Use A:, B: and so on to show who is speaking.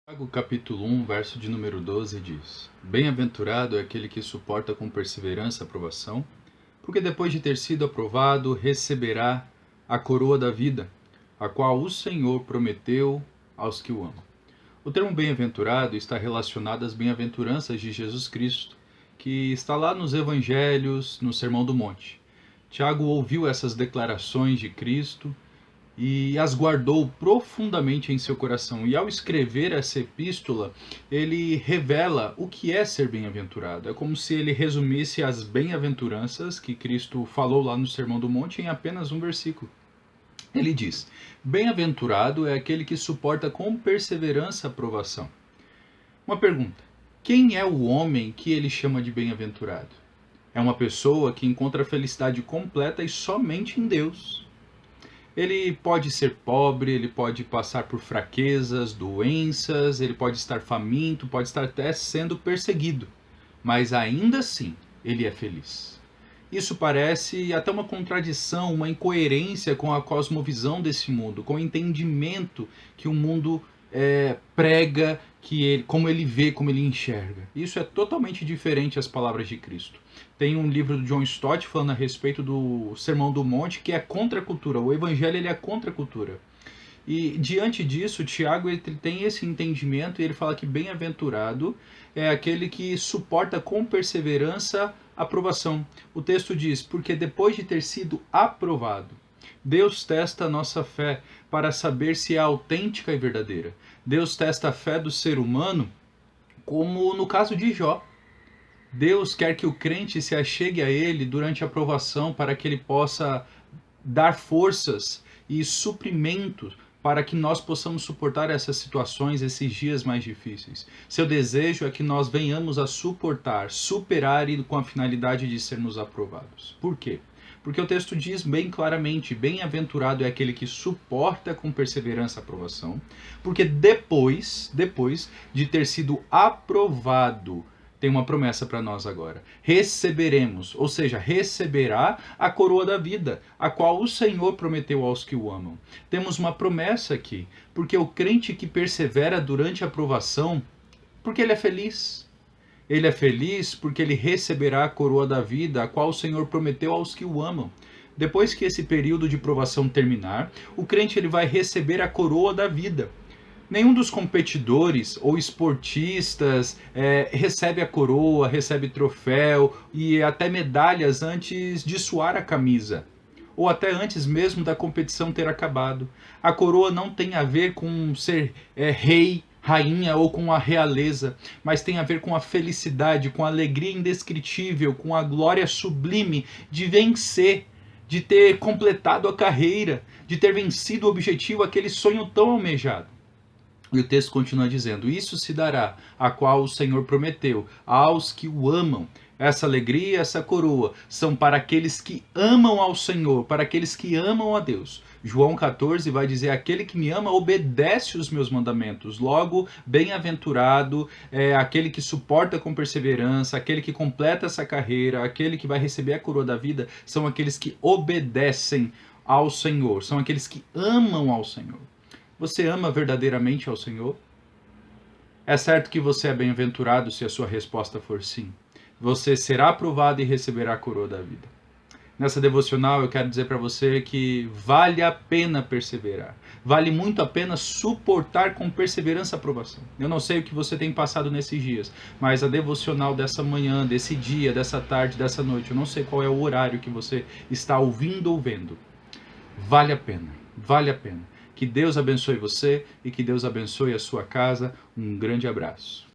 A: Tiago capítulo 1, verso de número 12 diz: Bem-aventurado é aquele que suporta com perseverança a provação, porque depois de ter sido aprovado, receberá a coroa da vida, a qual o Senhor prometeu aos que o amam. O termo bem-aventurado está relacionado às bem-aventuranças de Jesus Cristo, que está lá nos Evangelhos, no Sermão do Monte. Tiago ouviu essas declarações de Cristo e as guardou profundamente em seu coração. E ao escrever essa epístola, ele revela o que é ser bem-aventurado. É como se ele resumisse as bem-aventuranças que Cristo falou lá no Sermão do Monte em apenas um versículo. Ele diz: Bem-aventurado é aquele que suporta com perseverança a provação. Uma pergunta: quem é o homem que ele chama de bem-aventurado? É uma pessoa que encontra a felicidade completa e somente em Deus. Ele pode ser pobre, ele pode passar por fraquezas, doenças, ele pode estar faminto, pode estar até sendo perseguido, mas ainda assim ele é feliz. Isso parece até uma contradição, uma incoerência com a cosmovisão desse mundo, com o entendimento que o mundo prega, como ele vê, como ele enxerga. Isso é totalmente diferente às palavras de Cristo. Tem um livro do John Stott falando a respeito do Sermão do Monte, que é contra a cultura. O Evangelho ele é contra a cultura. E diante disso, Tiago ele tem esse entendimento e ele fala que bem-aventurado é aquele que suporta com perseverança a provação. O texto diz: porque depois de ter sido aprovado, Deus testa a nossa fé para saber se é autêntica e verdadeira. Deus testa a fé do ser humano, como no caso de Jó. Deus quer que o crente se achegue a ele durante a provação para que ele possa dar forças e suprimentos para que nós possamos suportar essas situações, esses dias mais difíceis. Seu desejo é que nós venhamos a suportar, superar e com a finalidade de sermos aprovados. Por quê? Porque o texto diz bem claramente: bem-aventurado é aquele que suporta com perseverança a aprovação, porque depois de ter sido aprovado, tem uma promessa para nós agora. Receberemos, ou seja, receberá a coroa da vida, a qual o Senhor prometeu aos que o amam. Temos uma promessa aqui, porque o crente que persevera durante a provação, porque ele é feliz. Ele é feliz porque ele receberá a coroa da vida, a qual o Senhor prometeu aos que o amam. Depois que esse período de provação terminar, o crente ele vai receber a coroa da vida. Nenhum dos competidores ou esportistas recebe a coroa, recebe troféu e até medalhas antes de suar a camisa, ou até antes mesmo da competição ter acabado. A coroa não tem a ver com ser rei, rainha ou com a realeza, mas tem a ver com a felicidade, com a alegria indescritível, com a glória sublime de vencer, de ter completado a carreira, de ter vencido o objetivo, aquele sonho tão almejado. E o texto continua dizendo: isso se dará, a qual o Senhor prometeu, aos que o amam. Essa alegria, essa coroa, são para aqueles que amam ao Senhor, para aqueles que amam a Deus. João 14 vai dizer: aquele que me ama obedece os meus mandamentos. Logo, bem-aventurado é aquele que suporta com perseverança, aquele que completa essa carreira, aquele que vai receber a coroa da vida, são aqueles que obedecem ao Senhor, são aqueles que amam ao Senhor. Você ama verdadeiramente ao Senhor? É certo que você é bem-aventurado se a sua resposta for sim. Você será aprovado e receberá a coroa da vida. Nessa devocional eu quero dizer para você que vale a pena perseverar. Vale muito a pena suportar com perseverança a aprovação. Eu não sei o que você tem passado nesses dias, mas a devocional dessa manhã, desse dia, dessa tarde, dessa noite, eu não sei qual é o horário que você está ouvindo ou vendo. Vale a pena, vale a pena. Que Deus abençoe você e que Deus abençoe a sua casa. Um grande abraço.